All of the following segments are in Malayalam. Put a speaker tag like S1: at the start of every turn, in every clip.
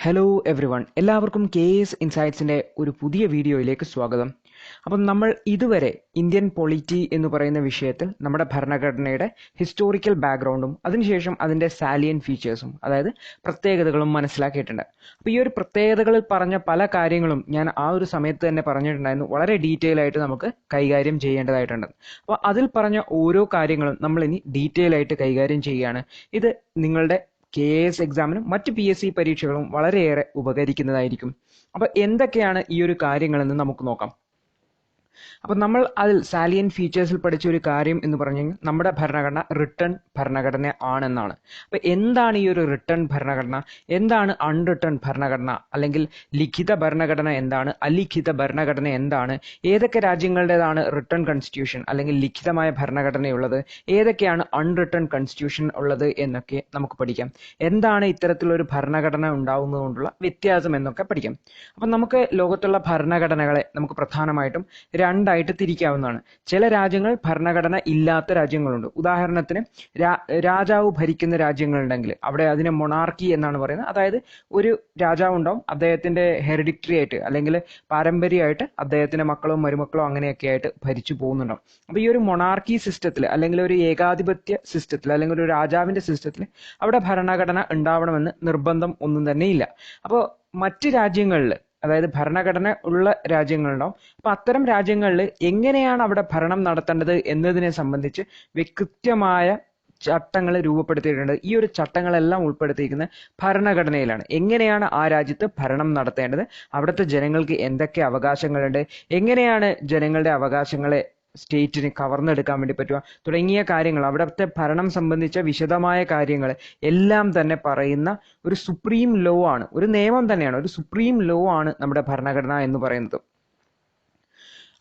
S1: ഹലോ എവ്രി വൺ, എല്ലാവർക്കും KS ഇൻസൈറ്റ്സിൻ്റെ ഒരു പുതിയ വീഡിയോയിലേക്ക് സ്വാഗതം. അപ്പം നമ്മൾ ഇതുവരെ ഇന്ത്യൻ പൊളിറ്റി എന്ന് പറയുന്ന വിഷയത്തിൽ നമ്മുടെ ഭരണഘടനയുടെ ഹിസ്റ്റോറിക്കൽ ബാക്ക്ഗ്രൗണ്ടും അതിനുശേഷം അതിൻ്റെ സാലിയൻ ഫീച്ചേഴ്സും, അതായത് പ്രത്യേകതകളും മനസ്സിലാക്കിയിട്ടുണ്ട്. അപ്പോൾ ഈ ഒരു പ്രത്യേകതകളിൽ പറഞ്ഞ പല കാര്യങ്ങളും ഞാൻ ആ ഒരു സമയത്ത് തന്നെ പറഞ്ഞിട്ടുണ്ടായിരുന്നു, വളരെ ഡീറ്റെയിൽ ആയിട്ട് നമുക്ക് കൈകാര്യം ചെയ്യേണ്ടതായിട്ടുണ്ട്. അപ്പോൾ അതിൽ പറഞ്ഞ ഓരോ കാര്യങ്ങളും നമ്മൾ ഇനി ഡീറ്റെയിൽ ആയിട്ട് കൈകാര്യം ചെയ്യുകയാണ്. ഇത് നിങ്ങളുടെ KS എക്സാമിനും മറ്റ് PSC പരീക്ഷകളും വളരെയേറെ ഉപകരിക്കുന്നതായിരിക്കും. അപ്പോൾ എന്തൊക്കെയാണ് ഈ ഒരു കാര്യങ്ങളെന്ന് നമുക്ക് നോക്കാം. അപ്പം നമ്മൾ അതിൽ സാലിയൻ ഫീച്ചേഴ്സിൽ പഠിച്ച ഒരു കാര്യം എന്ന് പറഞ്ഞു കഴിഞ്ഞാൽ നമ്മുടെ ഭരണഘടന റിട്ടേൺ ഭരണഘടന ആണെന്നാണ്. അപ്പം എന്താണ് ഈ ഒരു റിട്ടേൺ ഭരണഘടന, എന്താണ് അൺറിട്ടേൺ ഭരണഘടന, അല്ലെങ്കിൽ ലിഖിത ഭരണഘടന എന്താണ്, അലിഖിത ഭരണഘടന എന്താണ്, ഏതൊക്കെ രാജ്യങ്ങളുടേതാണ് റിട്ടേൺ കോൺസ്റ്റിറ്റ്യൂഷൻ അല്ലെങ്കിൽ ലിഖിതമായ ഭരണഘടനയുള്ളത്, ഏതൊക്കെയാണ് അൺറിട്ടേൺ കോൺസ്റ്റിറ്റ്യൂഷൻ ഉള്ളത് എന്നൊക്കെ നമുക്ക് പഠിക്കാം. എന്താണ് ഇത്തരത്തിലൊരു ഭരണഘടന ഉണ്ടാവുന്നതുകൊണ്ടുള്ള വ്യത്യാസം എന്നൊക്കെ പഠിക്കാം. അപ്പം നമുക്ക് ലോകത്തുള്ള ഭരണഘടനകളെ നമുക്ക് പ്രധാനമായിട്ടും രണ്ടായിട്ട് തിരിക്കാവുന്നതാണ്. ചില രാജ്യങ്ങൾ ഭരണഘടന ഇല്ലാത്ത രാജ്യങ്ങളുണ്ട്. ഉദാഹരണത്തിന് രാജാവ് ഭരിക്കുന്ന രാജ്യങ്ങളുണ്ടെങ്കിൽ അവിടെ അതിനെ മൊണാർക്കി എന്നാണ് പറയുന്നത്. അതായത് ഒരു രാജാവ് ഉണ്ടാവും, അദ്ദേഹത്തിന്റെ ഹെറിഡിറ്ററി ആയിട്ട് അല്ലെങ്കിൽ പാരമ്പര്യമായിട്ട് അദ്ദേഹത്തിന്റെ മക്കളോ മരുമക്കളോ അങ്ങനെയൊക്കെ ആയിട്ട് ഭരിച്ചു പോകുന്നുണ്ടാവും. അപ്പോൾ ഈ ഒരു മൊണാർക്കി സിസ്റ്റത്തിൽ അല്ലെങ്കിൽ ഒരു ഏകാധിപത്യ സിസ്റ്റത്തിൽ അല്ലെങ്കിൽ ഒരു രാജാവിന്റെ സിസ്റ്റത്തിൽ അവിടെ ഭരണഘടന ഉണ്ടാവണമെന്ന് നിർബന്ധം ഒന്നും തന്നെ ഇല്ല. അപ്പോൾ മറ്റ് രാജ്യങ്ങളിൽ, അതായത് ഭരണഘടന ഉള്ള രാജ്യങ്ങളുണ്ടാവും. അപ്പൊ അത്തരം രാജ്യങ്ങളിൽ എങ്ങനെയാണ് അവിടെ ഭരണം നടത്തേണ്ടത് എന്നതിനെ സംബന്ധിച്ച് കൃത്യമായ ചട്ടങ്ങൾ രൂപപ്പെടുത്തിയിട്ടുണ്ട്. ഈ ഒരു ചട്ടങ്ങളെല്ലാം ഉൾപ്പെടുത്തിയിരിക്കുന്ന ഭരണഘടനയിലാണ്. എങ്ങനെയാണ് ആ രാജ്യത്ത് ഭരണം നടത്തേണ്ടത്, അവിടുത്തെ ജനങ്ങൾക്ക് എന്തൊക്കെ അവകാശങ്ങളുണ്ട്, എങ്ങനെയാണ് ജനങ്ങളുടെ അവകാശങ്ങളെ സ്റ്റേറ്റിന് കവർന്നെടുക്കാൻ വേണ്ടി പറ്റുക തുടങ്ങിയ കാര്യങ്ങൾ, അവിടുത്തെ ഭരണം സംബന്ധിച്ച വിശദമായ കാര്യങ്ങൾ എല്ലാം തന്നെ പറയുന്ന ഒരു സുപ്രീം ലോ ആണ്, ഒരു നിയമം തന്നെയാണ്, ഒരു സുപ്രീം ലോ ആണ് നമ്മുടെ ഭരണഘടന എന്ന് പറയുന്നത്.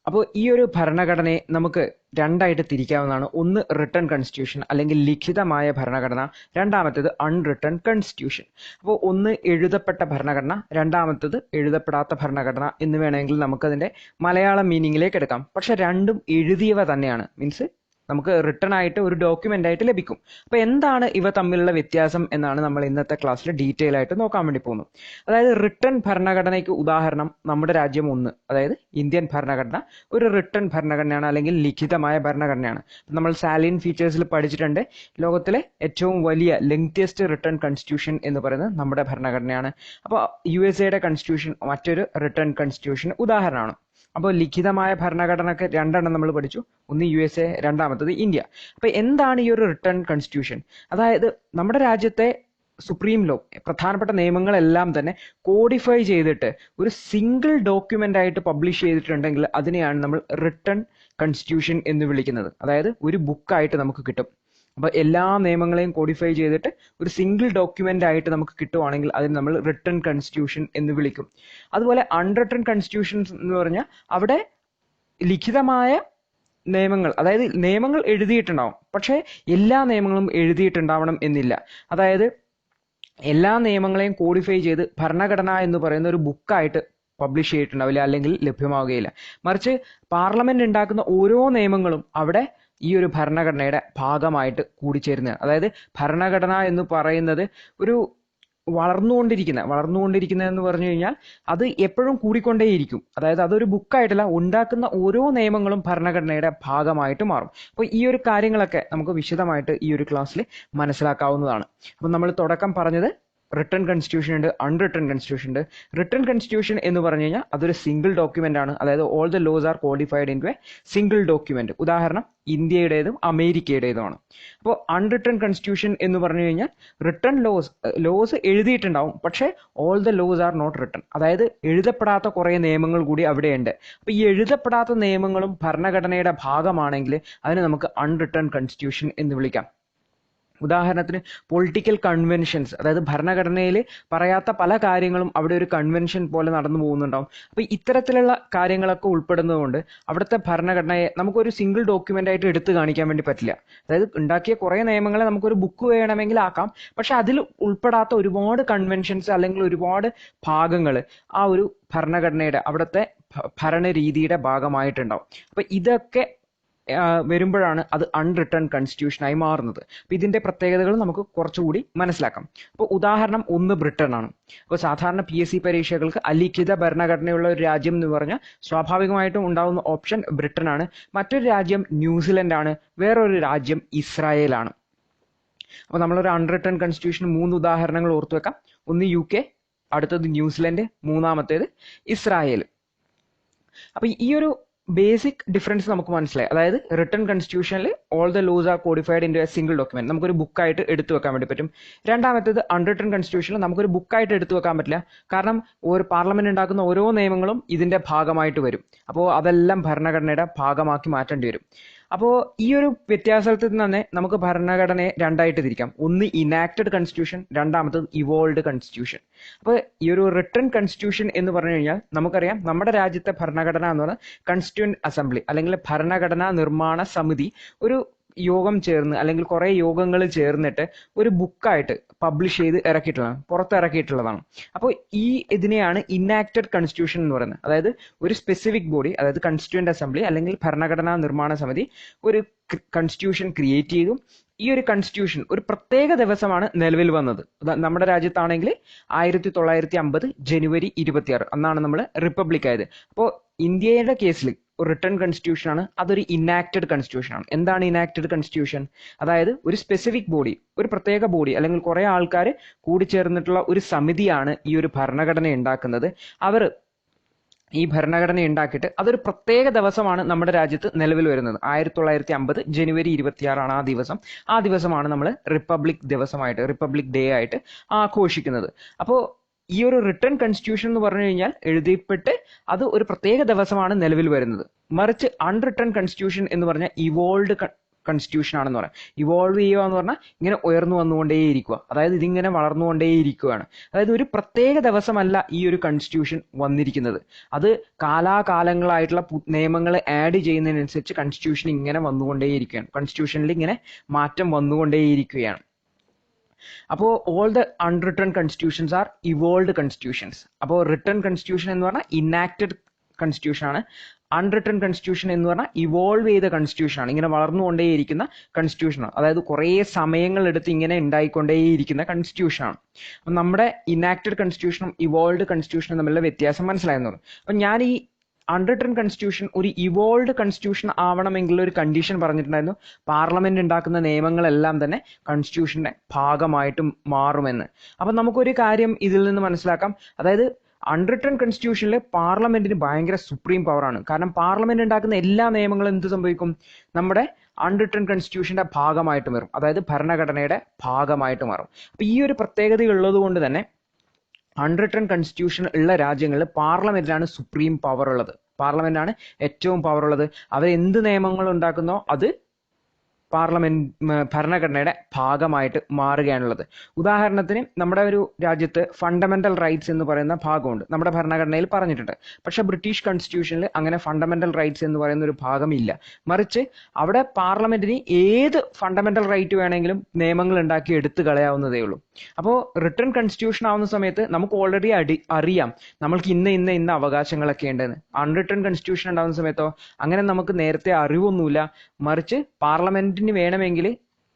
S1: അപ്പോൾ ഈ ഒരു ഭരണഘടനയെ നമുക്ക് രണ്ടായിട്ട് തിരിക്കാവുന്നതാണ്. ഒന്ന് റിട്ടേൺ കോൺസ്റ്റിറ്റ്യൂഷൻ അല്ലെങ്കിൽ ലിഖിതമായ ഭരണഘടന, രണ്ടാമത്തേത് അൺറിട്ടേൺ കോൺസ്റ്റിറ്റ്യൂഷൻ. അപ്പോൾ ഒന്ന് എഴുതപ്പെട്ട ഭരണഘടന, രണ്ടാമത്തേത് എഴുതപ്പെടാത്ത ഭരണഘടന എന്ന് വേണമെങ്കിൽ നമുക്കതിൻ്റെ മലയാളം മീനിങ്ങിലേക്ക് എടുക്കാം. പക്ഷെ രണ്ടും എഴുതിയവ തന്നെയാണ്, മീൻസ് നമുക്ക് റിട്ടേൺ ആയിട്ട് ഒരു ഡോക്യുമെന്റ് ആയിട്ട് ലഭിക്കും. അപ്പോൾ എന്താണ് ഇവ തമ്മിലുള്ള വ്യത്യാസം എന്നാണ് നമ്മൾ ഇന്നത്തെ ക്ലാസ്സിൽ ഡീറ്റെയിൽ ആയിട്ട് നോക്കാൻ വേണ്ടി പോകുന്നത്. അതായത് റിട്ടേൺ ഭരണഘടനയ്ക്ക് ഉദാഹരണം നമ്മുടെ രാജ്യം ഒന്ന്, അതായത് ഇന്ത്യൻ ഭരണഘടന ഒരു റിട്ടേൺ ഭരണഘടനയാണ് അല്ലെങ്കിൽ ലിഖിതമായ ഭരണഘടനയാണ്. നമ്മൾ സാലിയൻ ഫീച്ചേഴ്സിൽ പഠിച്ചിട്ടുണ്ട്, ലോകത്തിലെ ഏറ്റവും വലിയ ലെങ്തിയസ്റ്റ് റിട്ടേൺ കോൺസ്റ്റിറ്റ്യൂഷൻ എന്ന് പറയുന്നത് നമ്മുടെ ഭരണഘടനയാണ്. അപ്പോൾ USA കോൺസ്റ്റിറ്റ്യൂഷൻ മറ്റൊരു റിട്ടേൺ കോൺസ്റ്റിറ്റ്യൂഷൻ ഉദാഹരണമാണ്. അപ്പോൾ ലിഖിതമായ ഭരണഘടനക്ക് രണ്ടെണ്ണം നമ്മൾ പഠിച്ചു, ഒന്ന് USA, രണ്ടാമത്തത് ഇന്ത്യ. അപ്പൊ എന്താണ് ഈ ഒരു റിട്ടേൺ കോൺസ്റ്റിറ്റ്യൂഷൻ? അതായത് നമ്മുടെ രാജ്യത്തെ സുപ്രീം ലോ, പ്രധാനപ്പെട്ട നിയമങ്ങളെല്ലാം തന്നെ കോഡിഫൈ ചെയ്തിട്ട് ഒരു സിംഗിൾ ഡോക്യുമെന്റ് ആയിട്ട് പബ്ലിഷ് ചെയ്തിട്ടുണ്ടെങ്കിൽ അതിനെയാണ് നമ്മൾ റിട്ടേൺ കോൺസ്റ്റിറ്റ്യൂഷൻ എന്ന് വിളിക്കുന്നത്. അതായത് ഒരു ബുക്കായിട്ട് നമുക്ക് കിട്ടും. അപ്പൊ എല്ലാ നിയമങ്ങളെയും കോഡിഫൈ ചെയ്തിട്ട് ഒരു സിംഗിൾ ഡോക്യുമെന്റ് ആയിട്ട് നമുക്ക് കിട്ടുവാണെങ്കിൽ അതിന് നമ്മൾ റിട്ടേൺ കോൺസ്റ്റിറ്റ്യൂഷൻ എന്ന് വിളിക്കും. അതുപോലെ അൺറിട്ടേൺ കോൺസ്റ്റിറ്റ്യൂഷൻ എന്ന് പറഞ്ഞാൽ അവിടെ ലിഖിതമായ നിയമങ്ങൾ, അതായത് നിയമങ്ങൾ എഴുതിയിട്ടുണ്ടാവും, പക്ഷേ എല്ലാ നിയമങ്ങളും എഴുതിയിട്ടുണ്ടാവണം എന്നില്ല. അതായത് എല്ലാ നിയമങ്ങളെയും കോഡിഫൈ ചെയ്ത് ഭരണഘടന എന്ന് പറയുന്ന ഒരു ബുക്കായിട്ട് പബ്ലിഷ് ചെയ്തിട്ടുണ്ടാവില്ല അല്ലെങ്കിൽ ലഭ്യമാവുകയില്ല. മറിച്ച് പാർലമെന്റ് ഉണ്ടാക്കുന്ന ഓരോ നിയമങ്ങളും അവിടെ ഈ ഒരു ഭരണഘടനയുടെ ഭാഗമായിട്ട് കൂടിച്ചേരുന്നത്. അതായത് ഭരണഘടന എന്ന് പറയുന്നത് ഒരു വളർന്നുകൊണ്ടിരിക്കുന്ന എന്ന് പറഞ്ഞു കഴിഞ്ഞാൽ അത് എപ്പോഴും കൂടിക്കൊണ്ടേയിരിക്കും. അതായത് അതൊരു ബുക്കായിട്ടല്ല, ഉണ്ടാക്കുന്ന ഓരോ നിയമങ്ങളും ഭരണഘടനയുടെ ഭാഗമായിട്ട് മാറും. അപ്പോൾ ഈ ഒരു കാര്യങ്ങളൊക്കെ നമുക്ക് വിശദമായിട്ട് ഈ ഒരു ക്ലാസ്സിൽ മനസ്സിലാക്കാവുന്നതാണ്. അപ്പം നമ്മൾ തുടക്കം പറഞ്ഞത് റിട്ടേൺ കോൺസ്റ്റിറ്റ്യൂഷൻ ഉണ്ട്, അൺറിട്ടേൺ കോൺസ്റ്റിറ്റ്യൂഷൻ ഉണ്ട്. റിട്ടേൺ കോൺസ്റ്റിറ്റ്യൂഷൻ എന്ന് പറഞ്ഞു കഴിഞ്ഞാൽ അതൊരു സിംഗിൾ ഡോക്യുമെന്റ് ആണ്. അതായത് all the laws are codified into a single document. ഉദാഹരണം ഇന്ത്യയുടേതും അമേരിക്കയുടേതുമാണ്. അപ്പോൾ അൺറിട്ടേൺ കോൺസ്റ്റിറ്റ്യൂഷൻ എന്ന് പറഞ്ഞു കഴിഞ്ഞാൽ റിട്ടേൺ ലോസ് എഴുതിയിട്ടുണ്ടാവും, പക്ഷേ all the laws are not written. അതായത് എഴുതപ്പെടാത്ത കുറേ നിയമങ്ങൾ കൂടി അവിടെയുണ്ട്. അപ്പോൾ ഈ എഴുതപ്പെടാത്ത നിയമങ്ങളും ഭരണഘടനയുടെ ഭാഗമാണെങ്കിൽ അതിനെ നമുക്ക് അൺറിട്ടേൺ കോൺസ്റ്റിറ്റ്യൂഷൻ എന്ന് വിളിക്കാം. ഉദാഹരണത്തിന് പൊളിറ്റിക്കൽ കൺവെൻഷൻസ്, അതായത് ഭരണഘടനയിൽ പറയാത്ത പല കാര്യങ്ങളും അവിടെ ഒരു കൺവെൻഷൻ പോലെ നടന്നു പോകുന്നുണ്ടാവും. അപ്പോൾ ഇത്തരത്തിലുള്ള കാര്യങ്ങളൊക്കെ ഉൾപ്പെടുന്നതുകൊണ്ട് അവിടുത്തെ ഭരണഘടനയെ നമുക്കൊരു സിംഗിൾ ഡോക്യുമെന്റ് ആയിട്ട് എടുത്തു കാണിക്കാൻ വേണ്ടി പറ്റില്ല. അതായത് ഉണ്ടാക്കിയ കുറേ നിയമങ്ങളെ നമുക്കൊരു ബുക്ക് വേണമെങ്കിൽ ആക്കാം, പക്ഷെ അതിൽ ഉൾപ്പെടാത്ത ഒരുപാട് കൺവെൻഷൻസ് അല്ലെങ്കിൽ ഒരുപാട് ഭാഗങ്ങൾ ആ ഒരു ഭരണഘടനയുടെ അവിടുത്തെ ഭരണരീതിയുടെ ഭാഗമായിട്ടുണ്ടാവും. അപ്പൊ ഇതൊക്കെ വരുമ്പോഴാണ് അത് അൺറിട്ടൺ കൺസ്റ്റിറ്റ്യൂഷനായി മാറുന്നത്. അപ്പോൾ ഇതിന്റെ പ്രത്യേകതകൾ നമുക്ക് കുറച്ചുകൂടി മനസ്സിലാക്കാം. അപ്പോൾ ഉദാഹരണം 1 ബ്രിട്ടൻ ആണ്. അപ്പോൾ സാധാരണ PSC പരീക്ഷകൾക്ക് അലിഖിത ഭരണഘടനയുള്ള ഒരു രാജ്യം എന്ന് പറഞ്ഞാൽ സ്വാഭാവികമായിട്ടും ഉണ്ടാകുന്ന ഓപ്ഷൻ ബ്രിട്ടൻ ആണ്. മറ്റൊരു രാജ്യം ന്യൂസിലൻഡ് ആണ്. വേറൊരു രാജ്യം ഇസ്രായേലാണ്. അപ്പോൾ നമ്മളൊരു അൺറിട്ടൺ കൺസ്റ്റിറ്റ്യൂഷൻ 3 ഉദാഹരണങ്ങൾ ഓർത്തു വെക്കാം. ഒന്ന് UK, അടുത്തത് ന്യൂസിലൻഡ്, മൂന്നാമത്തേത് ഇസ്രായേൽ. അപ്പോൾ ഈ ഒരു ബേസിക് ഡിഫറൻസ് നമുക്ക് മനസ്സിലായി. അതായത് റിട്ടൺ കോൺസ്റ്റിറ്റ്യൂഷനിൽ all the laws are codified in a single document, നമുക്കൊരു ബുക്കായിട്ട് എടുത്തു വെക്കാൻ വേണ്ടി പറ്റും. രണ്ടാമത്തേത് അൺറിട്ടൺ കോൺസ്റ്റിറ്റ്യൂഷനിൽ നമുക്കൊരു ബുക്കായിട്ട് എടുത്തു വെക്കാൻ പറ്റില്ല. കാരണം ഒരു പാർലമെന്റ് ഉണ്ടാക്കുന്ന ഓരോ നിയമങ്ങളും ഇതിന്റെ ഭാഗമായിട്ട് വരും. അപ്പോൾ അതെല്ലാം ഭരണഘടനയുടെ ഭാഗമാക്കി മാറ്റേണ്ടി വരും. അപ്പോൾ ഈ ഒരു വ്യത്യാസത്തിൽ നിന്ന് തന്നെ നമുക്ക് ഭരണഘടനയെ രണ്ടായിട്ട് തിരിക്കാം. ഒന്ന് ഇനാക്റ്റഡ് കോൺസ്റ്റിറ്റ്യൂഷൻ, രണ്ടാമത്തത് ഇവോൾവ്ഡ് കോൺസ്റ്റിറ്റ്യൂഷൻ. അപ്പോൾ ഈ ഒരു റിട്ടൺ കോൺസ്റ്റിറ്റ്യൂഷൻ എന്ന് പറഞ്ഞു കഴിഞ്ഞാൽ നമുക്കറിയാം നമ്മുടെ രാജ്യത്തെ ഭരണഘടന എന്ന് പറഞ്ഞാൽ കോൺസ്റ്റിറ്റ്യൂന്റ് അസംബ്ലി അല്ലെങ്കിൽ ഭരണഘടനാ നിർമ്മാണ സമിതി ഒരു യോഗം ചേർന്ന് അല്ലെങ്കിൽ കുറെ യോഗങ്ങൾ ചേർന്നിട്ട് ഒരു ബുക്കായിട്ട് പബ്ലിഷ് ചെയ്ത് പുറത്തിറക്കിയിട്ടുള്ളതാണ്. അപ്പോൾ ഇതിനെയാണ് ഇനാക്റ്റഡ് കോൺസ്റ്റിറ്റ്യൂഷൻ എന്ന് പറയുന്നത്. അതായത് ഒരു സ്പെസിഫിക് ബോഡി, അതായത് കോൺസ്റ്റിറ്റ്യൂന്റ് അസംബ്ലി അല്ലെങ്കിൽ ഭരണഘടനാ നിർമ്മാണ സമിതി ഒരു കോൺസ്റ്റിറ്റ്യൂഷൻ ക്രിയേറ്റ് ചെയ്തു. ഈ ഒരു കോൺസ്റ്റിറ്റ്യൂഷൻ ഒരു പ്രത്യേക ദിവസമാണ് നിലവിൽ വന്നത്. നമ്മുടെ രാജ്യത്താണെങ്കിൽ 1950 ജനുവരി 26 അന്നാണ് നമ്മൾ റിപ്പബ്ലിക് ആയത്. അപ്പോൾ ഇന്ത്യയുടെ കേസിൽ ഒരു റിട്ടൺ കോൺസ്റ്റിറ്റ്യൂഷൻ ആണ്, അതൊരു ഇനാക്റ്റഡ് കോൺസ്റ്റിറ്റ്യൂഷൻ ആണ്. എന്താണ് ഇനാക്റ്റഡ് കോൺസ്റ്റിറ്റ്യൂഷൻ? അതായത് ഒരു സ്പെസിഫിക് ബോഡി, ഒരു പ്രത്യേക ബോഡി അല്ലെങ്കിൽ കുറെ ആൾക്കാർ കൂടിച്ചേർന്നിട്ടുള്ള ഒരു സമിതിയാണ് ഈ ഒരു ഭരണഘടന ഉണ്ടാക്കുന്നത്. അവർ ഈ ഭരണഘടന ഉണ്ടാക്കിയിട്ട് അതൊരു പ്രത്യേക ദിവസമാണ് നമ്മുടെ രാജ്യത്ത് നിലവിൽ വരുന്നത്. 1950 ജനുവരി 26 ആണ് ആ ദിവസം. ആ ദിവസമാണ് നമ്മൾ റിപ്പബ്ലിക് ഡേ ആയിട്ട് ആഘോഷിക്കുന്നത്. അപ്പോൾ ഈ ഒരു റിട്ടൺ കോൺസ്റ്റിറ്റ്യൂഷൻ എന്ന് പറഞ്ഞു കഴിഞ്ഞാൽ എഴുതിപ്പെട്ട് അത് ഒരു പ്രത്യേക ദിവസമാണ് നിലവിൽ വരുന്നത്. മറിച്ച് അൺറിട്ടൺ കോൺസ്റ്റിറ്റ്യൂഷൻ എന്ന് പറഞ്ഞാൽ ഇവോൾവ്ഡ് കോൺസ്റ്റിറ്റ്യൂഷൻ ആണെന്ന് പറയാം. ഇവോൾവ് ചെയ്യുക എന്ന് പറഞ്ഞാൽ ഇങ്ങനെ ഉയർന്നു വന്നുകൊണ്ടേയിരിക്കുക, അതായത് ഇതിങ്ങനെ വളർന്നുകൊണ്ടേയിരിക്കുകയാണ്. അതായത് ഒരു പ്രത്യേക ദിവസമല്ല ഈ ഒരു കോൺസ്റ്റിറ്റ്യൂഷൻ വന്നിരിക്കുന്നത്, അത് കാലാകാലങ്ങളായിട്ടുള്ള നിയമങ്ങൾ ആഡ് ചെയ്യുന്നതിനനുസരിച്ച് കോൺസ്റ്റിറ്റ്യൂഷൻ ഇങ്ങനെ വന്നുകൊണ്ടേയിരിക്കുകയാണ്. കോൺസ്റ്റിറ്റ്യൂഷനിൽ ഇങ്ങനെ മാറ്റം വന്നുകൊണ്ടേയിരിക്കുകയാണ്. അപ്പോൾ all the unwritten constitutions are evolved constitutions. അപ്പോൾ റിട്ടൺ കോൺസ്റ്റിറ്റ്യൂഷൻ എന്ന് പറഞ്ഞാൽ ഇനാക്റ്റഡ് കോൺസ്റ്റിറ്റ്യൂഷൻ ആണ്. അൺറിട്ടൺ കോൺസ്റ്റിറ്റ്യൂഷൻ എന്ന് പറഞ്ഞാൽ ഇവോൾവ് ചെയ്ത കോൺസ്റ്റിറ്റ്യൂഷൻ ആണ്, ഇങ്ങനെ വളർന്നുകൊണ്ടേയിരിക്കുന്ന കോൺസ്റ്റിറ്റ്യൂഷൻ ആണ്. അതായത് കുറേ സമയങ്ങൾ എടുത്ത് ഇങ്ങനെ ഉണ്ടായിക്കൊണ്ടേയിരിക്കുന്ന കോൺസ്റ്റിറ്റ്യൂഷൻ ആണ്. അപ്പം നമ്മുടെ ഇനാക്റ്റഡ് കോൺസ്റ്റിറ്റ്യൂഷനും ഇവോൾവ്ഡ് കോൺസ്റ്റിറ്റ്യൂഷനും തമ്മിലുള്ള വ്യത്യാസം മനസ്സിലായെന്ന് പറഞ്ഞു. അപ്പം ഞാൻ ഈ അൺറിട്ടൺ കോൺസ്റ്റിറ്റ്യൂഷൻ ഒരു ഇവോൾവ്ഡ് കോൺസ്റ്റിറ്റ്യൂഷൻ ആവണമെങ്കിൽ ഒരു കണ്ടീഷൻ പറഞ്ഞിട്ടുണ്ടായിരുന്നു. പാർലമെന്റ് ഉണ്ടാക്കുന്ന നിയമങ്ങളെല്ലാം തന്നെ കോൺസ്റ്റിറ്റ്യൂഷന്റെ ഭാഗമായിട്ട് മാറുമെന്ന്. അപ്പം നമുക്കൊരു കാര്യം ഇതിൽ നിന്ന് മനസ്സിലാക്കാം. അതായത് അൺറിട്ടൺ കോൺസ്റ്റിറ്റ്യൂഷനിൽ പാർലമെന്റിന് ഭയങ്കര സുപ്രീം പവറാണ്. കാരണം പാർലമെന്റ് ഉണ്ടാക്കുന്ന എല്ലാ നിയമങ്ങളും എന്ത് സംഭവിക്കും? നമ്മുടെ അൺറിട്ടൺ കോൺസ്റ്റിറ്റ്യൂഷന്റെ ഭാഗമായിട്ട് മാറും, അതായത് ഭരണഘടനയുടെ ഭാഗമായിട്ട് മാറും. അപ്പൊ ഈ ഒരു പ്രത്യേകത ഉള്ളത് കൊണ്ട് തന്നെ അൺറിട്ടൺ കോൺസ്റ്റിറ്റ്യൂഷൻ ഉള്ള രാജ്യങ്ങളിൽ പാർലമെന്റിനാണ് സുപ്രീം പവർ ഉള്ളത്. പാർലമെന്റാണ് ഏറ്റവും പവർ ഉള്ളത്. അവർ എന്ത് നിയമങ്ങൾ ഉണ്ടാക്കുന്നോ അത് ഭരണഘടനയുടെ ഭാഗമായിട്ട് മാറുകയാണുള്ളത്. ഉദാഹരണത്തിന് നമ്മുടെ ഒരു രാജ്യത്ത് ഫണ്ടമെന്റൽ റൈറ്റ്സ് എന്ന് പറയുന്ന ഭാഗമുണ്ട്, നമ്മുടെ ഭരണഘടനയിൽ പറഞ്ഞിട്ടുണ്ട്. പക്ഷെ ബ്രിട്ടീഷ് കോൺസ്റ്റിറ്റ്യൂഷനിൽ അങ്ങനെ ഫണ്ടമെന്റൽ റൈറ്റ്സ് എന്ന് പറയുന്ന ഒരു ഭാഗമില്ല. മറിച്ച് അവിടെ പാർലമെന്റിന് ഏത് ഫണ്ടമെന്റൽ റൈറ്റ് വേണമെങ്കിലും നിയമങ്ങൾ ഉണ്ടാക്കി എടുത്തു കളയാവുന്നതേ ഉള്ളൂ. അപ്പോൾ റിട്ടൺ കോൺസ്റ്റിറ്റ്യൂഷൻ ആവുന്ന സമയത്ത് നമുക്ക് ഓൾറെഡി അറിയാം നമ്മൾക്ക് ഇന്ന അവകാശങ്ങളൊക്കെ ഉണ്ടെന്ന്. അൺറിട്ടൺ കോൺസ്റ്റിറ്റ്യൂഷൻ ഉണ്ടാവുന്ന സമയത്തോ അങ്ങനെ നമുക്ക് നേരത്തെ അറിവൊന്നുമില്ല. മറിച്ച് പാർലമെന്റിന് വേണമെങ്കിൽ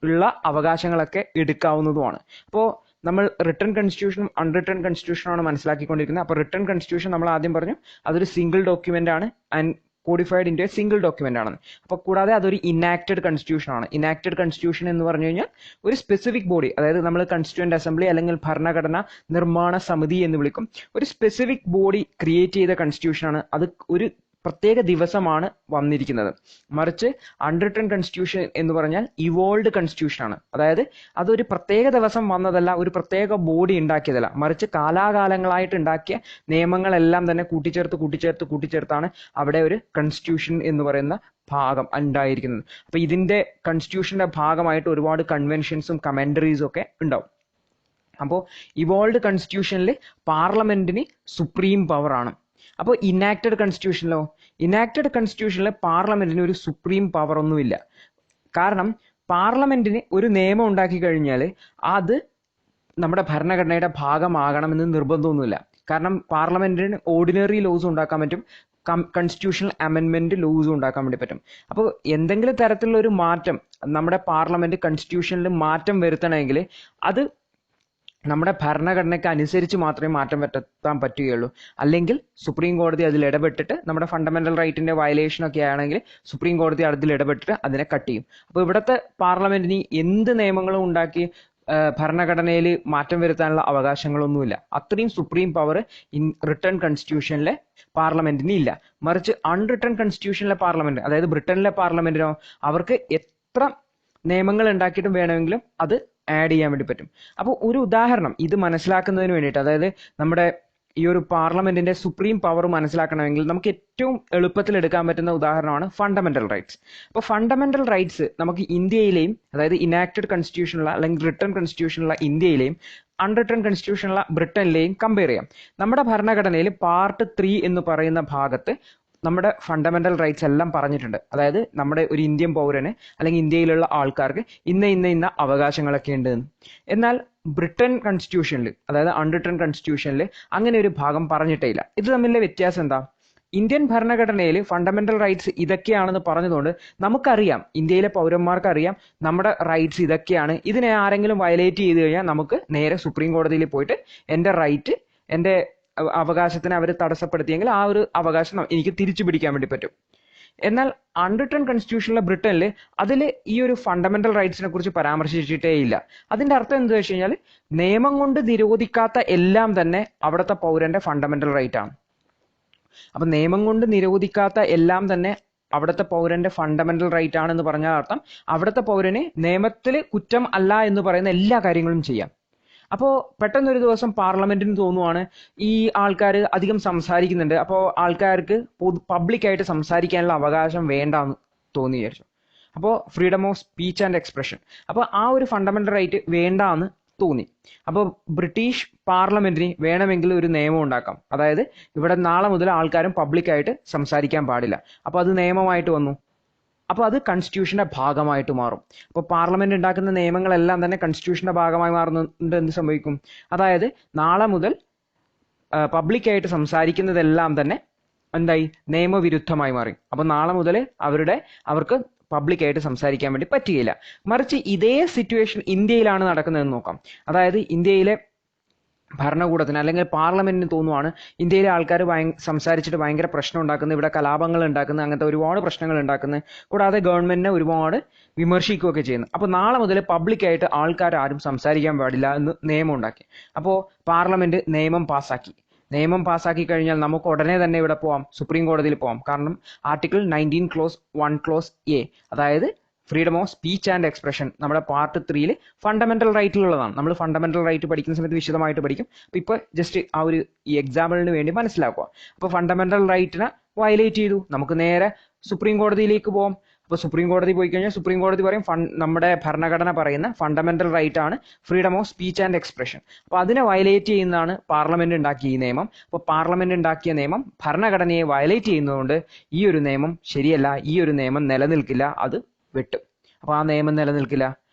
S1: ഉള്ള അവകാശങ്ങളൊക്കെ എടുക്കാവുന്നതുമാണ്. അപ്പോൾ നമ്മൾ റിട്ടൺ കോൺസ്റ്റിറ്റ്യൂഷനും അൺറിട്ടൺ കോൺസ്റ്റിറ്റ്യൂഷനാണ് മനസ്സിലാക്കിക്കൊണ്ടിരിക്കുന്നത്. അപ്പോൾ റിട്ടൺ കോൺസ്റ്റിറ്റ്യൂഷൻ നമ്മൾ ആദ്യം പറഞ്ഞു അതൊരു സിംഗിൾ ഡോക്യുമെന്റ് ആണ് and codified in a single document ആണെന്ന്. അപ്പോൾ കൂടാതെ അതൊരു ഇനാക്റ്റഡ് കോൺസ്റ്റിറ്റ്യൂഷൻ ആണ്. ഇനാക്റ്റഡ് കോൺസ്റ്റിറ്റ്യൂഷൻ എന്ന് പറഞ്ഞു കഴിഞ്ഞാൽ ഒരു സ്പെസിഫിക് ബോഡി, അതായത് നമ്മൾ കോൺസ്റ്റിറ്റ്യൂന്റ് അസംബ്ലി അല്ലെങ്കിൽ ഭരണഘടന നിർമ്മാണ സമിതി എന്ന് വിളിക്കും, ഒരു സ്പെസിഫിക് ബോഡി ക്രിയേറ്റ് ചെയ്ത കോൺസ്റ്റിറ്റ്യൂഷൻ ആണ്. അത് ഒരു പ്രത്യേക ദിവസമാണ് വന്നിരിക്കുന്നത്. മറിച്ച് അൺറിട്ടൺ കോൺസ്റ്റിറ്റ്യൂഷൻ എന്ന് പറഞ്ഞാൽ ഇവോൾവ്ഡ് കോൺസ്റ്റിറ്റ്യൂഷൻ ആണ്. അതായത് അതൊരു പ്രത്യേക ദിവസം വന്നതല്ല, ഒരു പ്രത്യേക ബോഡി ഉണ്ടാക്കിയതല്ല, മറിച്ച് കാലാകാലങ്ങളായിട്ട് ഉണ്ടാക്കിയ നിയമങ്ങളെല്ലാം തന്നെ കൂട്ടിച്ചേർത്താണ് അവിടെ ഒരു കോൺസ്റ്റിറ്റ്യൂഷൻ എന്ന് പറയുന്ന ഭാഗം ഉണ്ടായിരിക്കുന്നത്. അപ്പൊ ഇതിന്റെ കോൺസ്റ്റിറ്റ്യൂഷന്റെ ഭാഗമായിട്ട് ഒരുപാട് കൺവെൻഷൻസും കമന്ററീസും ഒക്കെ ഉണ്ടാവും. അപ്പോൾ ഇവോൾവ്ഡ് കോൺസ്റ്റിറ്റ്യൂഷനിൽ പാർലമെന്റിന് സുപ്രീം പവർ ആണ്. അപ്പോൾ ഇനാക്റ്റഡ് കോൺസ്റ്റിറ്റ്യൂഷനിൽ പാർലമെന്റിന് ഒരു സുപ്രീം പവർ ഒന്നുമില്ല. കാരണം പാർലമെന്റിന് ഒരു നിയമം ഉണ്ടാക്കി കഴിഞ്ഞാൽ അത് നമ്മുടെ ഭരണഘടനയുടെ ഭാഗമാകണമെന്ന് നിർബന്ധമൊന്നുമില്ല. കാരണം പാർലമെന്റിന് ഓർഡിനറി ലോസ് ഉണ്ടാക്കാൻ പറ്റും, കൺസ്റ്റിറ്റ്യൂഷണൽ അമെൻമെന്റ് ലോസും ഉണ്ടാക്കാൻ വേണ്ടി പറ്റും. അപ്പോൾ എന്തെങ്കിലും തരത്തിലുള്ള ഒരു മാറ്റം നമ്മുടെ പാർലമെന്റ് കൺസ്റ്റിറ്റ്യൂഷനിൽ മാറ്റം വരുത്തണമെങ്കിൽ അത് നമ്മുടെ ഭരണഘടനയ്ക്ക് അനുസരിച്ച് മാത്രമേ മാറ്റം വരുത്താൻ പറ്റുകയുള്ളൂ. അല്ലെങ്കിൽ സുപ്രീം കോടതി അതിൽ ഇടപെട്ടിട്ട് നമ്മുടെ ഫണ്ടമെന്റൽ റൈറ്റിന്റെ വയലേഷൻ ഒക്കെ ആണെങ്കിൽ സുപ്രീം കോടതി അതിൽ ഇടപെട്ടിട്ട് അതിനെ കട്ട് ചെയ്യും. അപ്പോൾ ഇവിടുത്തെ പാർലമെന്റിന് എന്ത് നിയമങ്ങളും ഉണ്ടാക്കി ഭരണഘടനയിൽ മാറ്റം വരുത്താനുള്ള അവകാശങ്ങളൊന്നുമില്ല. അത്രയും സുപ്രീം പവർ റിട്ടേൺ കോൺസ്റ്റിറ്റ്യൂഷനിലെ പാർലമെന്റിന് ഇല്ല. മറിച്ച് അൺറിട്ടേൺ കോൺസ്റ്റിറ്റ്യൂഷനിലെ പാർലമെന്റ്, അതായത് ബ്രിട്ടനിലെ പാർലമെന്റിനോ അവർക്ക് എത്ര നിയമങ്ങൾ ഉണ്ടാക്കിയിട്ടും വേണമെങ്കിലും അത് ആഡ് ചെയ്യാൻ വേണ്ടി പറ്റും. അപ്പോൾ ഒരു ഉദാഹരണം ഇത് മനസ്സിലാക്കുന്നതിന് വേണ്ടിയിട്ട്, അതായത് നമ്മുടെ ഈ ഒരു പാർലമെന്റിന്റെ സുപ്രീം പവർ മനസ്സിലാക്കണമെങ്കിൽ നമുക്ക് ഏറ്റവും എളുപ്പത്തിൽ എടുക്കാൻ പറ്റുന്ന ഉദാഹരണമാണ് ഫണ്ടമെന്റൽ റൈറ്റ്സ്. അപ്പോൾ ഫണ്ടമെന്റൽ റൈറ്റ്സ് നമുക്ക് ഇന്ത്യയിലെയും, അതായത് ഇനാക്റ്റഡ് കോൺസ്റ്റിറ്റ്യൂഷനുള്ള അല്ലെങ്കിൽ റിട്ടേൺ കോൺസ്റ്റിറ്റ്യൂഷനുള്ള ഇന്ത്യയിലെയും അൺറിട്ടേൺ കോൺസ്റ്റിറ്റ്യൂഷനുള്ള ബ്രിട്ടനിലെയും കമ്പയർ ചെയ്യാം. നമ്മുടെ ഭരണഘടനയിൽ പാർട്ട് 3 എന്ന് പറയുന്ന ഭാഗത്ത് നമ്മുടെ ഫണ്ടമെന്റൽ റൈറ്റ്സ് എല്ലാം പറഞ്ഞിട്ടുണ്ട്. അതായത് നമ്മുടെ ഒരു ഇന്ത്യൻ പൗരന് അല്ലെങ്കിൽ ഇന്ത്യയിലുള്ള ആൾക്കാർക്ക് ഇന്ന അവകാശങ്ങളൊക്കെ ഉണ്ട്. എന്നാൽ ബ്രിട്ടൻ കോൺസ്റ്റിറ്റ്യൂഷനിൽ, അതായത് അൺറിട്ടേൺ കോൺസ്റ്റിറ്റ്യൂഷനിൽ അങ്ങനെ ഒരു ഭാഗം പറഞ്ഞിട്ടേ ഇല്ല. ഇത് തമ്മിലെ വ്യത്യാസം എന്താ? ഇന്ത്യൻ ഭരണഘടനയിൽ ഫണ്ടമെന്റൽ റൈറ്റ്സ് ഇതൊക്കെയാണെന്ന് പറഞ്ഞതുകൊണ്ട് നമുക്കറിയാം, ഇന്ത്യയിലെ പൗരന്മാർക്ക് അറിയാം നമ്മുടെ റൈറ്റ്സ് ഇതൊക്കെയാണ്. ഇതിനെ ആരെങ്കിലും വയലേറ്റ് ചെയ്ത് കഴിഞ്ഞാൽ നമുക്ക് നേരെ സുപ്രീം കോടതിയിൽ പോയിട്ട് എൻ്റെ റൈറ്റ്, എൻ്റെ അവകാശത്തിനെ അവർ തടസ്സപ്പെടുത്തിയെങ്കിൽ ആ ഒരു അവകാശം എനിക്ക് തിരിച്ചു പിടിക്കാൻ വേണ്ടി പറ്റും. എന്നാൽ അൺറിട്ടേൺ കോൺസ്റ്റിറ്റ്യൂഷനിലെ ബ്രിട്ടനിൽ അതിൽ ഈ ഒരു ഫണ്ടമെന്റൽ റൈറ്റ്സിനെ കുറിച്ച് പരാമർശിച്ചിട്ടേ ഇല്ല. അതിന്റെ അർത്ഥം എന്താ വെച്ച് കഴിഞ്ഞാൽ നിയമം കൊണ്ട് നിരോധിക്കാത്ത എല്ലാം തന്നെ അവിടുത്തെ പൗരന്റെ ഫണ്ടമെന്റൽ റൈറ്റ് ആണ്. അപ്പൊ നിയമം കൊണ്ട് നിരോധിക്കാത്ത എല്ലാം തന്നെ അവിടുത്തെ പൗരന്റെ ഫണ്ടമെന്റൽ റൈറ്റ് ആണെന്ന് പറഞ്ഞാൽ അർത്ഥം അവിടുത്തെ പൗരന് നിയമത്തിൽ കുറ്റം അല്ല എന്ന് പറയുന്ന എല്ലാ കാര്യങ്ങളും ചെയ്യാം. അപ്പോൾ പെട്ടെന്നൊരു ദിവസം പാർലമെന്റിന് തോന്നുവാണ് ഈ ആൾക്കാർ അധികം സംസാരിക്കുന്നുണ്ട്, അപ്പോൾ ആൾക്കാർക്ക് പബ്ലിക്കായിട്ട് സംസാരിക്കാനുള്ള അവകാശം വേണ്ടെന്ന് തോന്നി വിചാരിച്ചു. അപ്പോൾ freedom of speech and expression, അപ്പോൾ ആ ഒരു ഫണ്ടമെന്റൽ റൈറ്റ് വേണ്ടാന്ന് തോന്നി. അപ്പോൾ ബ്രിട്ടീഷ് പാർലമെന്റിന് വേണമെങ്കിൽ ഒരു നിയമം ഉണ്ടാക്കാം. അതായത് ഇവിടെ നാളെ മുതൽ ആൾക്കാരും പബ്ലിക്കായിട്ട് സംസാരിക്കാൻ പാടില്ല. അപ്പോൾ അത് നിയമമായിട്ട് വന്നു. അപ്പോൾ അത് കോൺസ്റ്റിറ്റ്യൂഷന്റെ ഭാഗമായിട്ട് മാറും. അപ്പോൾ പാർലമെന്റ് ഉണ്ടാക്കുന്ന നിയമങ്ങളെല്ലാം തന്നെ കോൺസ്റ്റിറ്റ്യൂഷന്റെ ഭാഗമായി മാറുന്നുണ്ട്. എന്ത് സംഭവിക്കും? അതായത് നാളെ മുതൽ പബ്ലിക്കായിട്ട് സംസാരിക്കുന്നതെല്ലാം തന്നെ എന്തായി? നിയമവിരുദ്ധമായി മാറി. അപ്പോൾ നാളെ മുതൽ അവർക്ക് പബ്ലിക്കായിട്ട് സംസാരിക്കാൻ വേണ്ടി പറ്റുകയില്ല. മറിച്ച് ഇതേ സിറ്റുവേഷൻ ഇന്ത്യയിലാണ് നടക്കുന്നതെന്ന് നോക്കാം. അതായത് ഇന്ത്യയിലെ ഭരണകൂടത്തിന് അല്ലെങ്കിൽ പാർലമെന്റിന് തോന്നുവാണ് ഇന്ത്യയിലെ ആൾക്കാർ സംസാരിച്ചിട്ട് ഭയങ്കര പ്രശ്നം ഉണ്ടാക്കുന്നത്, ഇവിടെ കലാപങ്ങൾ ഉണ്ടാക്കുന്നത്, അങ്ങനത്തെ ഒരുപാട് പ്രശ്നങ്ങൾ ഉണ്ടാക്കുന്നത്, കൂടാതെ ഗവൺമെന്റിനെ ഒരുപാട് വിമർശിക്കുകയൊക്കെ ചെയ്യുന്നത്. അപ്പോൾ നാളെ മുതൽ പബ്ലിക്കായിട്ട് ആൾക്കാർ ആരും സംസാരിക്കാൻ പാടില്ല എന്ന് നിയമം ഉണ്ടാക്കി. അപ്പോൾ പാർലമെന്റ് നിയമം പാസ്സാക്കി കഴിഞ്ഞാൽ നമുക്ക് ഉടനെ തന്നെ ഇവിടെ പോവാം, സുപ്രീം കോടതിയിൽ പോവാം. കാരണം ആർട്ടിക്കിൾ 19 ക്ലോസ് 1 ക്ലോസ് എ, അതായത് freedom of speech and expression നമ്മുടെ പാർട്ട് 3 ഫണ്ടമെന്റൽ റൈറ്റിലുള്ളതാണ്. നമ്മൾ ഫണ്ടമെന്റൽ റൈറ്റ് പഠിക്കുന്ന സമയത്ത് വിശദമായിട്ട് പഠിക്കും. അപ്പോൾ ഇപ്പോൾ ജസ്റ്റ് ആ ഒരു ഈ എക്സാമ്പിളിന് വേണ്ടി മനസ്സിലാക്കുക. അപ്പോൾ ഫണ്ടമെന്റൽ റൈറ്റിനെ വയലേറ്റ് ചെയ്തു, നമുക്ക് നേരെ സുപ്രീം കോടതിയിലേക്ക് പോകാം. അപ്പോൾ സുപ്രീം കോടതി പോയി കഴിഞ്ഞാൽ സുപ്രീം കോടതി പറയും നമ്മുടെ ഭരണഘടന പറയുന്ന ഫണ്ടമെന്റൽ റൈറ്റ് ആണ് freedom of speech and expression. അപ്പോൾ അതിനെ വയലേറ്റ് ചെയ്യുന്നതാണ് പാർലമെന്റ് ഉണ്ടാക്കിയ ഈ നിയമം. അപ്പോൾ പാർലമെന്റ് ഉണ്ടാക്കിയ നിയമം ഭരണഘടനയെ വയലേറ്റ് ചെയ്യുന്നതുകൊണ്ട് ഈ ഒരു നിയമം ശരിയല്ല, ഈ ഒരു നിയമം നിലനിൽക്കില്ല, അത് വെട്ടും. അപ്പോൾ ആ നിയമം നിലനിൽക്കില്ല.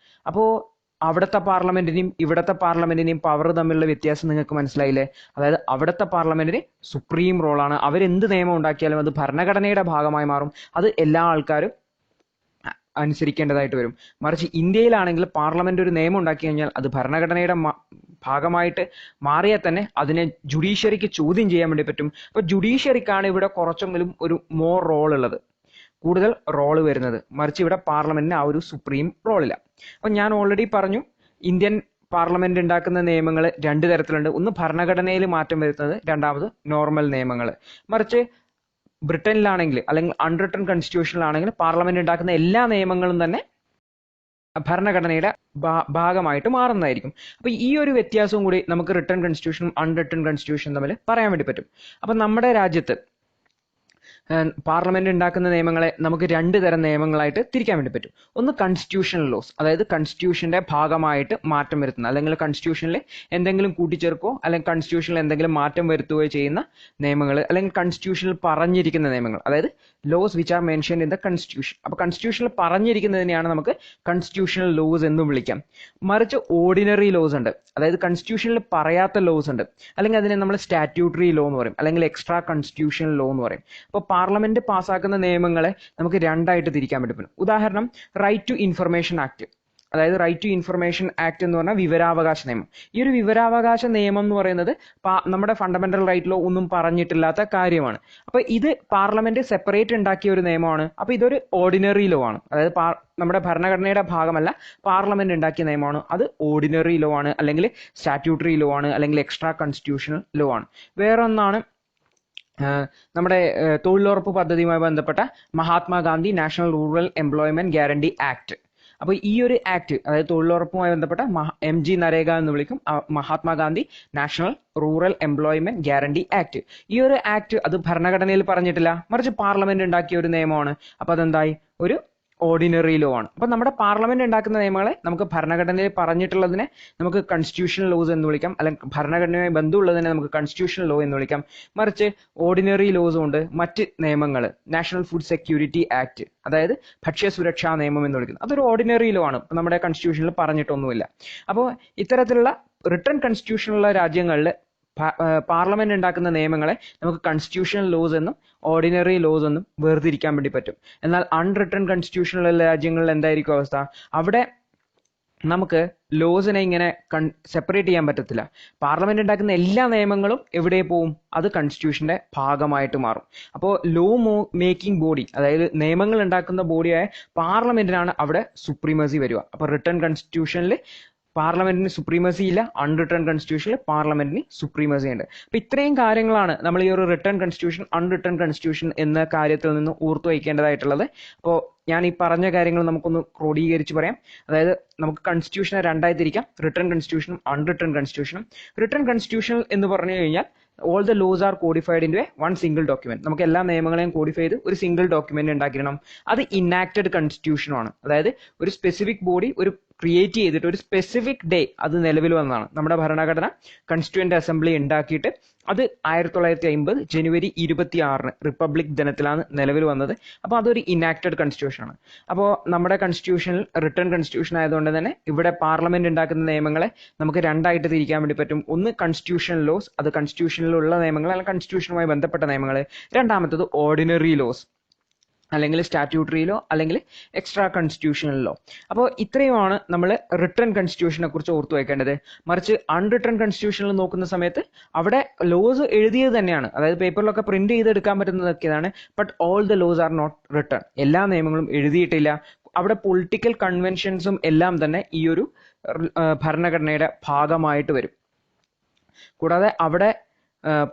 S1: അപ്പോൾ അവിടുത്തെ പാർലമെന്റിനെയും ഇവിടുത്തെ പാർലമെന്റിനെയും പവർ തമ്മിലുള്ള വ്യത്യാസം നിങ്ങൾക്ക് മനസ്സിലായില്ലേ? അതായത് അവിടുത്തെ പാർലമെന്റിന് സുപ്രീം റോളാണ്. അവരെന്ത് നിയമം ഉണ്ടാക്കിയാലും അത് ഭരണഘടനയുടെ ഭാഗമായി മാറും. അത് എല്ലാ ആൾക്കാരും അനുസരിക്കേണ്ടതായിട്ട് വരും. മറിച്ച് ഇന്ത്യയിലാണെങ്കിൽ പാർലമെന്റ് ഒരു നിയമം ഉണ്ടാക്കി കഴിഞ്ഞാൽ അത് ഭരണഘടനയുടെ ഭാഗമായിട്ട് മാറിയാൽ തന്നെ അതിനെ ജുഡീഷ്യറിക്ക് ചോദ്യം ചെയ്യാൻ വേണ്ടി പറ്റും. അപ്പോൾ ജുഡീഷ്യറിക്കാണ് ഇവിടെ കുറച്ചെങ്കിലും ഒരു മോർ റോൾ ഉള്ളത്, കൂടുതൽ റോള് വരുന്നത്. മറിച്ച് ഇവിടെ പാർലമെന്റിന് ആ ഒരു സുപ്രീം റോളില്ല. അപ്പം ഞാൻ ഓൾറെഡി പറഞ്ഞു, ഇന്ത്യൻ പാർലമെന്റ് ഉണ്ടാക്കുന്ന നിയമങ്ങൾ 2 തരത്തിലുണ്ട്. ഒന്ന് ഭരണഘടനയിൽ മാറ്റം വരുത്തുന്നത്, രണ്ടാമത് നോർമൽ നിയമങ്ങൾ. മറിച്ച് ബ്രിട്ടനിലാണെങ്കിൽ അല്ലെങ്കിൽ അൺറിട്ടൺ കോൺസ്റ്റിറ്റ്യൂഷനിലാണെങ്കിൽ പാർലമെന്റ് ഉണ്ടാക്കുന്ന എല്ലാ നിയമങ്ങളും തന്നെ ഭരണഘടനയുടെ ഭാഗമായിട്ട് മാറുന്നതായിരിക്കും. അപ്പൊ ഈ ഒരു വ്യത്യാസവും കൂടി നമുക്ക് റിട്ടൺ കോൺസ്റ്റിറ്റ്യൂഷനും അൺറിട്ടൺ കോൺസ്റ്റിറ്റ്യൂഷനും തമ്മിൽ പറയാൻ വേണ്ടി പറ്റും. അപ്പൊ നമ്മുടെ രാജ്യത്ത് പാർലമെന്റ് ഉണ്ടാക്കുന്ന നിയമങ്ങളെ നമുക്ക് രണ്ട് തരം നിയമങ്ങളായിട്ട് തിരിക്കാൻ വേണ്ടി പറ്റും. ഒന്ന് കൺസ്റ്റിറ്റ്യൂഷണൽ ലോസ്, അതായത് കൺസ്റ്റിറ്റ്യൂഷന്റെ ഭാഗമായിട്ട് മാറ്റം വരുത്തുന്ന, അല്ലെങ്കിൽ കൺസ്റ്റിറ്റ്യൂഷനിൽ എന്തെങ്കിലും കൂട്ടിച്ചേർക്കോ അല്ലെങ്കിൽ കൺസ്റ്റിറ്റ്യൂഷനിൽ എന്തെങ്കിലും മാറ്റം വരുത്തുകയോ ചെയ്യുന്ന നിയമങ്ങൾ, അല്ലെങ്കിൽ കൺസ്റ്റിറ്റ്യൂഷനിൽ പറഞ്ഞിരിക്കുന്ന നിയമങ്ങൾ, അതായത് laws which are mention in the constitution. അപ്പൊ കൺസ്റ്റിറ്റ്യൂഷനിൽ പറഞ്ഞിരിക്കുന്നതിനെയാണ് നമുക്ക് കൺസ്റ്റിറ്റ്യൂഷണൽ ലോസ് എന്നും വിളിക്കാം. മറിച്ച് ഓർഡിനറി ലോസ് ഉണ്ട്, അതായത് കൺസ്റ്റിറ്റ്യൂഷനിൽ പറയാത്ത ലോസ് ഉണ്ട്, അല്ലെങ്കിൽ അതിനെ നമ്മൾ സ്റ്റാറ്റ്യൂട്ടറി ലോ എന്ന് പറയും, അല്ലെങ്കിൽ എക്സ്ട്രാ കൺസ്റ്റിറ്റ്യൂഷണൽ ലോ എന്ന് പറയും. അപ്പോൾ പാർലമെന്റ് പാസ്സാക്കുന്ന നിയമങ്ങളെ നമുക്ക് രണ്ടായിട്ട് തിരിക്കാൻ പറ്റും. ഉദാഹരണം, റൈറ്റ് ടു ഇൻഫർമേഷൻ ആക്ട്, അതായത് റൈറ്റ് ടു ഇൻഫർമേഷൻ ആക്ട് എന്ന് പറഞ്ഞാൽ വിവരാവകാശ നിയമം. ഈ ഒരു വിവരാവകാശ നിയമം എന്ന് പറയുന്നത് നമ്മുടെ ഫണ്ടമെന്റൽ റൈറ്റിലോ ഒന്നും പറഞ്ഞിട്ടില്ലാത്ത കാര്യമാണ്. അപ്പൊ ഇത് പാർലമെന്റ് സെപ്പറേറ്റ് ഉണ്ടാക്കിയ ഒരു നിയമമാണ്. അപ്പൊ ഇതൊരു ഓർഡിനറി ലോ ആണ്, അതായത് നമ്മുടെ ഭരണഘടനയുടെ ഭാഗമല്ല, പാർലമെന്റ് ഉണ്ടാക്കിയ നിയമമാണ്. അത് ഓർഡിനറി ലോ ആണ്, അല്ലെങ്കിൽ സ്റ്റാറ്റ്യൂട്ടറി ലോ ആണ്, അല്ലെങ്കിൽ എക്സ്ട്രാ കോൺസ്റ്റിറ്റ്യൂഷണൽ ലോ ആണ്. വേറൊന്നാണ് നമ്മുടെ തൊഴിലുറപ്പ് പദ്ധതിയുമായി ബന്ധപ്പെട്ട Mahatma Gandhi national rural employment guarantee act. അപ്പോൾ ഈ ഒരു ആക്ട്, അതായത് തൊഴിലുറപ്പുമായി ബന്ധപ്പെട്ട MG നരേഗ എന്ന് വിളിക്കും, Mahatma Gandhi national rural employment guarantee act. ഈ ഒരു ആക്ട് അത് ഭരണഘടനയിൽ പറഞ്ഞിട്ടില്ല, മറിച്ച് പാർലമെന്റ് ഉണ്ടാക്കിയ ഒരു നിയമമാണ്. അപ്പൊ അതെന്തായി, ഒരു ഓർഡിനറി ലോ ആണ്. അപ്പൊ നമ്മുടെ പാർലമെന്റ് ഉണ്ടാക്കുന്ന നിയമങ്ങളെ നമുക്ക് ഭരണഘടനയിൽ പറഞ്ഞിട്ടുള്ളതിനെ നമുക്ക് കൺസ്റ്റിറ്റ്യൂഷണൽ ലോസ് എന്ന് വിളിക്കാം, അല്ലെങ്കിൽ ഭരണഘടനയുമായി ബന്ധമുള്ളതിനെ നമുക്ക് കൺസ്റ്റിറ്റ്യൂഷണൽ ലോ എന്ന് വിളിക്കാം. മറിച്ച് ഓർഡിനറി ലോസും ഉണ്ട്, മറ്റ് നിയമങ്ങൾ, നാഷണൽ ഫുഡ് സെക്യൂരിറ്റി ആക്ട്, അതായത് ഭക്ഷ്യസുരക്ഷാ നിയമം എന്ന് വിളിക്കുന്നത്, അതൊരു ഓർഡിനറി ലോ ആണ്, നമ്മുടെ കൺസ്റ്റിറ്റ്യൂഷനിൽ പറഞ്ഞിട്ടൊന്നുമില്ല. അപ്പോൾ ഇത്തരത്തിലുള്ള റിട്ടേൺ കൺസ്റ്റിറ്റ്യൂഷനുള്ള രാജ്യങ്ങളിൽ പാർലമെന്റ് ഉണ്ടാക്കുന്ന നിയമങ്ങളെ നമുക്ക് കൺസ്റ്റിറ്റ്യൂഷണൽ ലോസ് എന്നും ഓർഡിനറി ലോസ് എന്നും വേർതിരിക്കാൻ വേണ്ടി പറ്റും. എന്നാൽ അൺറിട്ടേൺ കൺസ്റ്റിറ്റ്യൂഷനുള്ള രാജ്യങ്ങളിൽ എന്തായിരിക്കും അവസ്ഥ? അവിടെ നമുക്ക് ലോസിനെ ഇങ്ങനെ സെപ്പറേറ്റ് ചെയ്യാൻ പറ്റത്തില്ല. പാർലമെന്റ് ഉണ്ടാക്കുന്ന എല്ലാ നിയമങ്ങളും എവിടെ പോവും? അത് കൺസ്റ്റിറ്റ്യൂഷന്റെ ഭാഗമായിട്ട് മാറും. അപ്പോൾ ലോ മേക്കിംഗ് ബോഡി, അതായത് നിയമങ്ങൾ ഉണ്ടാക്കുന്ന ബോഡിയായ പാർലമെന്റിനാണ് അവിടെ സുപ്രീമസി വരിക. അപ്പൊ റിട്ടേൺ കൺസ്റ്റിറ്റ്യൂഷനിൽ പാർലമെന്റിന് സുപ്രീമസി ഇല്ല, അൺറിട്ടേൺ കോൺസ്റ്റിറ്റ്യൂഷനിൽ പാർലമെന്റിന് സുപ്രീമസി ഉണ്ട്. അപ്പൊ ഇത്രയും കാര്യങ്ങളാണ് നമ്മൾ ഈ ഒരു റിട്ടേൺ കോൺസ്റ്റിറ്റ്യൂഷൻ, അൺറിട്ടേൺ കോൺസ്റ്റിറ്റ്യൂഷൻ എന്ന കാര്യത്തിൽ നിന്ന് ഓർത്തു വയ്ക്കേണ്ടതായിട്ടുള്ളത്. അപ്പോൾ ഞാൻ ഈ പറഞ്ഞ കാര്യങ്ങൾ നമുക്കൊന്ന് ക്രോഡീകരിച്ച് പറയാം. അതായത് നമുക്ക് കൺസ്റ്റിറ്റ്യൂഷനെ രണ്ടായി തിരിക്കാം, റിട്ടേൺ കോൺസ്റ്റിറ്റ്യൂഷനും അൺറിട്ടേൺ കോൺസ്റ്റിറ്റ്യൂഷനും. റിട്ടേൺ കോൺസ്റ്റിറ്റ്യൂഷൻ എന്ന് പറഞ്ഞു കഴിഞ്ഞാൽ all the laws are codified into one single document. നമുക്ക് എല്ലാ നിയമങ്ങളെയും കോഡിഫൈ ചെയ്ത് ഒരു സിംഗിൾ ഡോക്യുമെന്റ് ഉണ്ടാക്കിക്കണം. അത് ഇനാക്റ്റഡ് കൺസ്റ്റിറ്റ്യൂഷൻ ആണ്. അതായത് ഒരു സ്പെസിഫിക് ബോഡി ഒരു ക്രിയേറ്റ് ചെയ്തിട്ട് ഒരു സ്പെസിഫിക് ഡേ അത് നിലവിൽ വന്നതാണ്. നമ്മുടെ ഭരണഘടന കോൺസ്റ്റിറ്റ്യൂവന്റ് അസംബ്ലി ഉണ്ടാക്കിയിട്ട് അത് 1950 ജനുവരി 26 റിപ്പബ്ലിക് ദിനത്തിലാണ് നിലവിൽ വന്നത്. അപ്പോൾ അതൊരു ഇനാക്റ്റഡ് കോൺസ്റ്റിറ്റ്യൂഷൻ ആണ്. അപ്പോൾ നമ്മുടെ കോൺസ്റ്റിറ്റ്യൂഷനിൽ റിട്ടേൺ കോൺസ്റ്റിറ്റ്യൂഷൻ ആയതുകൊണ്ട് തന്നെ ഇവിടെ പാർലമെന്റ് ഉണ്ടാക്കുന്ന നിയമങ്ങളെ നമുക്ക് രണ്ടായിട്ട് തിരിക്കാൻ വേണ്ടി പറ്റും. ഒന്ന് കൺസ്റ്റിറ്റ്യൂഷണൽ ലോസ്, അത് കൺസ്റ്റിറ്റ്യൂഷനിലുള്ള നിയമങ്ങൾ അല്ലെങ്കിൽ കൺസ്റ്റിറ്റ്യൂഷനുമായി ബന്ധപ്പെട്ട നിയമങ്ങൾ. രണ്ടാമത്തത് ഓർഡിനറി ലോസ്, അല്ലെങ്കിൽ സ്റ്റാറ്റ്യൂട്ടറി ലോ, അല്ലെങ്കിൽ എക്സ്ട്രാ കോൺസ്റ്റിറ്റ്യൂഷണൽ ലോ. അപ്പോൾ ഇത്രയുമാണ് നമ്മൾ റിട്ടേൺ കോൺസ്റ്റിറ്റ്യൂഷനെ കുറിച്ച് ഓർത്തു വയ്ക്കേണ്ടത്. മറിച്ച് അൺറിട്ടേൺ കോൺസ്റ്റിറ്റ്യൂഷനിൽ നോക്കുന്ന സമയത്ത് അവിടെ ലോസ് എഴുതിയത് തന്നെയാണ്, അതായത് പേപ്പറിലൊക്കെ പ്രിന്റ് ചെയ്തെടുക്കാൻ പറ്റുന്നതൊക്കെയാണ്. But all the laws are not written, എല്ലാ നിയമങ്ങളും എഴുതിയിട്ടില്ല. അവിടെ പൊളിറ്റിക്കൽ കൺവെൻഷൻസും എല്ലാം തന്നെ ഈ ഒരു ഭരണഘടനയുടെ ഭാഗമായിട്ട് വരും. കൂടാതെ അവിടെ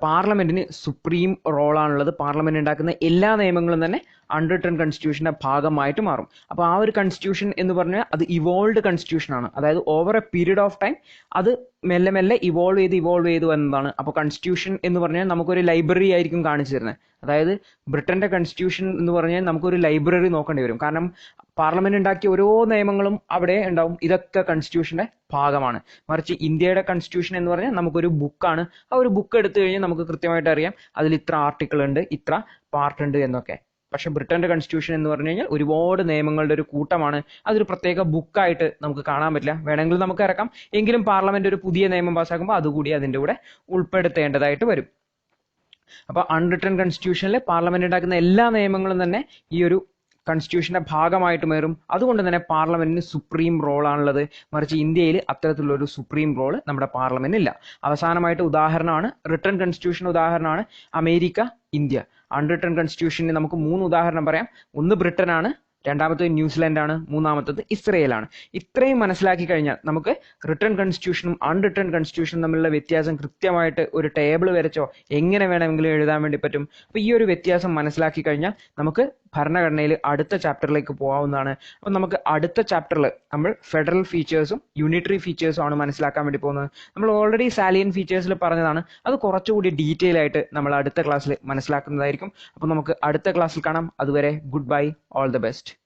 S1: പാർലമെന്റിന് സുപ്രീം റോളാണുള്ളത്. പാർലമെന്റ് ഉണ്ടാക്കുന്ന എല്ലാ നിയമങ്ങളും തന്നെ അൺറിട്ടേൺ കോൺസ്റ്റിറ്റ്യൂഷന്റെ ഭാഗമായിട്ട് മാറും. അപ്പോൾ ആ ഒരു കോൺസ്റ്റിറ്റ്യൂഷൻ എന്ന് പറഞ്ഞാൽ അത് ഇവോൾവ്ഡ് കോൺസ്റ്റിറ്റ്യൂഷൻ ആണ്. അതായത് over A period of time അത് മെല്ലെ മെല്ലെ ഇവോൾവ് ചെയ്ത് വന്നതാണ്. അപ്പോൾ കോൺസ്റ്റിറ്റ്യൂഷൻ എന്ന് പറഞ്ഞാൽ നമുക്കൊരു ലൈബ്രറി ആയിരിക്കും കാണിച്ചു തരുന്നത്. അതായത് ബ്രിട്ടന്റെ കോൺസ്റ്റിറ്റ്യൂഷൻ എന്ന് പറഞ്ഞാൽ നമുക്കൊരു ലൈബ്രറി നോക്കേണ്ടി വരും. കാരണം പാർലമെന്റ് ഉണ്ടാക്കിയ ഓരോ നിയമങ്ങളും അവിടെ ഉണ്ടാവും. ഇതൊക്കെ കോൺസ്റ്റിറ്റ്യൂഷന്റെ ഭാഗമാണ്. മറിച്ച് ഇന്ത്യയുടെ കോൺസ്റ്റിറ്റ്യൂഷൻ എന്ന് പറഞ്ഞാൽ നമുക്കൊരു ബുക്കാണ്. ആ ഒരു ബുക്ക് എടുത്തു കഴിഞ്ഞാൽ നമുക്ക് കൃത്യമായിട്ട് അറിയാം അതിൽ ഇത്ര ആർട്ടിക്കിൾ ഉണ്ട്, ഇത്ര പാർട്ട് ഉണ്ട് എന്നൊക്കെ. പക്ഷെ ബ്രിട്ടന്റെ കോൺസ്റ്റിറ്റ്യൂഷൻ എന്ന് പറഞ്ഞു കഴിഞ്ഞാൽ ഒരുപാട് നിയമങ്ങളുടെ ഒരു കൂട്ടമാണ്. അതൊരു പ്രത്യേക ബുക്കായിട്ട് നമുക്ക് കാണാൻ പറ്റില്ല. വേണമെങ്കിൽ നമുക്ക് ഇറക്കാം, എങ്കിലും പാർലമെന്റ് ഒരു പുതിയ നിയമം പാസ്സാക്കുമ്പോൾ അതുകൂടി അതിന്റെ കൂടെ ഉൾപ്പെടുത്തേണ്ടതായിട്ട് വരും. അപ്പൊ അൺറിട്ടേൺ കോൺസ്റ്റിറ്റ്യൂഷനിൽ പാർലമെന്റ് ഉണ്ടാക്കുന്ന എല്ലാ നിയമങ്ങളും തന്നെ ഈ ഒരു കോൺസ്റ്റിറ്റ്യൂഷന്റെ ഭാഗമായിട്ട് മാറും. അതുകൊണ്ട് തന്നെ പാർലമെന്റിന് സുപ്രീം റോളാണുള്ളത്. മറിച്ച് ഇന്ത്യയിൽ അത്തരത്തിലുള്ള ഒരു സുപ്രീം റോള് നമ്മുടെ പാർലമെന്റിന് ഇല്ല. അവസാനമായിട്ട് ഉദാഹരണമാണ് റിട്ടേൺ കോൺസ്റ്റിറ്റ്യൂഷൻ, ഉദാഹരണമാണ് അമേരിക്ക, ഇന്ത്യ. അൺറിട്ടേൺ കോൺസ്റ്റിറ്റ്യൂഷന് നമുക്ക് 3 ഉദാഹരണം പറയാം. ഒന്ന് ബ്രിട്ടനാണ്, രണ്ടാമത്തത് ന്യൂസിലാൻഡ് ആണ്, മൂന്നാമത്തത് ഇസ്രയേലാണ്. ഇത്രയും മനസ്സിലാക്കി കഴിഞ്ഞാൽ നമുക്ക് റിട്ടേൺ കോൺസ്റ്റിറ്റ്യൂഷനും അൺറിട്ടേൺ കോൺസ്റ്റിറ്റ്യൂഷനും തമ്മിലുള്ള വ്യത്യാസം കൃത്യമായിട്ട് ഒരു ടേബിൾ വരച്ചോ എങ്ങനെ വേണമെങ്കിലും എഴുതാൻ വേണ്ടി പറ്റും. അപ്പൊ ഈ ഒരു വ്യത്യാസം മനസ്സിലാക്കി കഴിഞ്ഞാൽ നമുക്ക് ഭരണഘടനയിൽ അടുത്ത ചാപ്റ്ററിലേക്ക് പോകാവുന്നതാണ്. അപ്പം നമുക്ക് അടുത്ത ചാപ്റ്ററിൽ നമ്മൾ ഫെഡറൽ ഫീച്ചേഴ്സും യൂണിറ്ററി ഫീച്ചേഴ്സും ആണ് മനസ്സിലാക്കാൻ വേണ്ടി പോകുന്നത്. നമ്മൾ ഓൾറെഡി സാലിയൻ ഫീച്ചേഴ്സിൽ പറഞ്ഞതാണ്, അത് കുറച്ചുകൂടി ഡീറ്റെയിൽ ആയിട്ട് നമ്മൾ അടുത്ത ക്ലാസ്സിൽ മനസ്സിലാക്കുന്നതായിരിക്കും. അപ്പം നമുക്ക് അടുത്ത ക്ലാസ്സിൽ കാണാം. അതുവരെ good bye, all the best.